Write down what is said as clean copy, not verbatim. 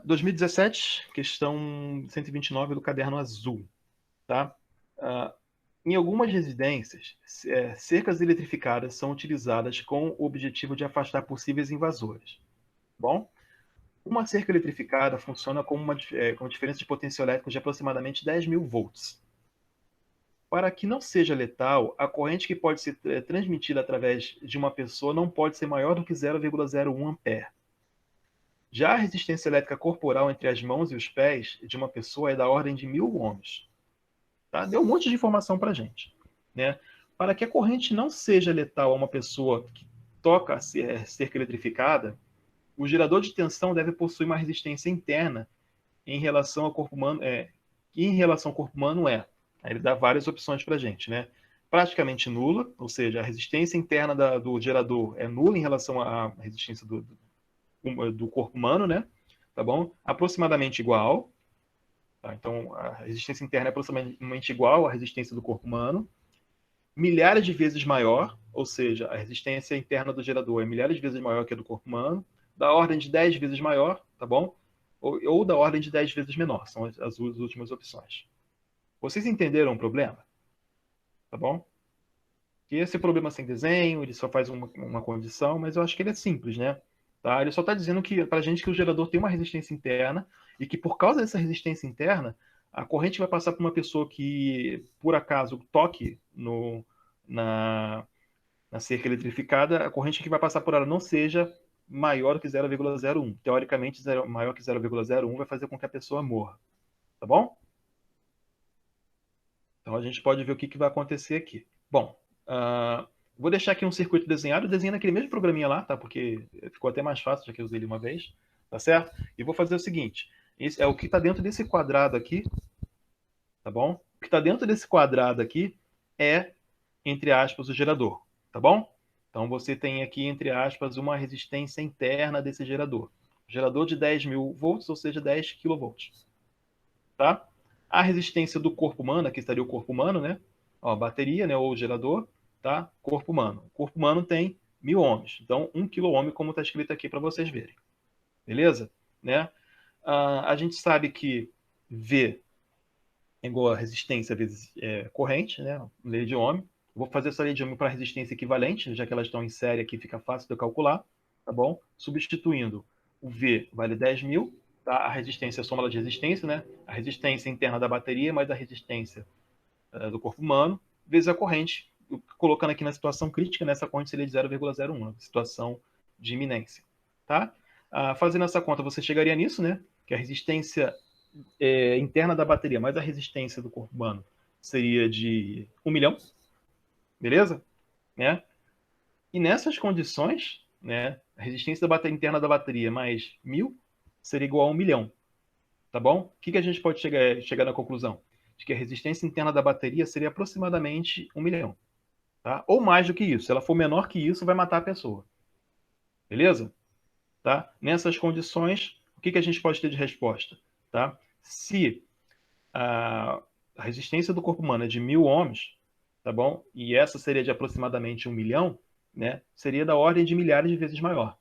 2017, questão 129 do caderno azul, tá? Ah, em algumas residências, cercas eletrificadas são utilizadas com o objetivo de afastar possíveis invasores. Bom, uma cerca eletrificada funciona com diferença de potência elétrica de aproximadamente 10.000 volts. Para que não seja letal, a corrente que pode ser transmitida através de uma pessoa não pode ser maior do que 0,01 ampere. Já a resistência elétrica corporal entre as mãos e os pés de uma pessoa é da ordem de 1.000 ohms. Tá? Deu um monte de informação para a gente. Né? Para que a corrente não seja letal a uma pessoa que toca a cerca eletrificada, o gerador de tensão deve possuir uma resistência interna em relação ao corpo humano. Em relação ao corpo humano Aí ele dá várias opções para a gente. Né? Praticamente nula, ou seja, a resistência interna do gerador é nula em relação à resistência do corpo humano, né? Tá bom? Aproximadamente igual. Tá? Então, a resistência interna é aproximadamente igual à resistência do corpo humano. Milhares de vezes maior, ou seja, a resistência interna do gerador é milhares de vezes maior que a do corpo humano, da ordem de 10 vezes maior, tá bom? Ou da ordem de 10 vezes menor, são as últimas opções. Vocês entenderam o problema? Tá bom? E esse problema sem desenho, ele só faz uma condição, mas eu acho que ele é simples, né? Tá? Ele só está dizendo para a gente que o gerador tem uma resistência interna e que por causa dessa resistência interna, a corrente vai passar por uma pessoa que, por acaso, toque na, na cerca eletrificada, a corrente que vai passar por ela não seja maior que 0,01. Teoricamente, maior que 0,01 vai fazer com que a pessoa morra. Tá bom? Então a gente pode ver o que vai acontecer aqui. Bom, vou deixar aqui um circuito desenhado, desenhando naquele mesmo programinha lá, tá? Porque ficou até mais fácil, já que eu usei ele uma vez, tá certo? E vou fazer o seguinte, esse é o que está dentro desse quadrado aqui, tá bom? O que está dentro desse quadrado aqui é, entre aspas, o gerador, tá bom? Então você tem aqui, entre aspas, uma resistência interna desse gerador. Gerador de 10.000 volts, ou seja, 10 kV, tá? A resistência do corpo humano, aqui estaria o corpo humano, né? Ó, bateria, né, ou gerador, tá? Corpo humano. O corpo humano tem 1.000 ohms. Então, 1 kΩ, como está escrito aqui para vocês verem. Beleza? Né? A gente sabe que V é igual a resistência vezes corrente, né? Lei de Ohm. Vou fazer essa lei de Ohm para resistência equivalente, já que elas estão em série aqui, fica fácil de eu calcular, tá bom? Substituindo, o V vale 10.000, tá? A resistência é a soma de resistência, né? A resistência interna da bateria mais a resistência do corpo humano, vezes a corrente, colocando aqui na situação crítica, nessa corrente seria de 0,01, situação de iminência, tá? Fazendo essa conta, você chegaria nisso, né? Que a resistência interna da bateria mais a resistência do corpo humano seria de 1 milhão, beleza? Né? E nessas condições, né, a resistência da bateria interna da bateria mais 1.000 seria igual a 1 milhão, tá bom? O que a gente pode chegar na conclusão? De que a resistência interna da bateria seria aproximadamente 1 milhão, tá? Ou mais do que isso. Se ela for menor que isso, vai matar a pessoa, beleza? Tá? Nessas condições, o que a gente pode ter de resposta? Tá? Se a resistência do corpo humano é de 1.000 ohms, tá bom? E essa seria de aproximadamente 1 milhão, né? Seria da ordem de milhares de vezes maior.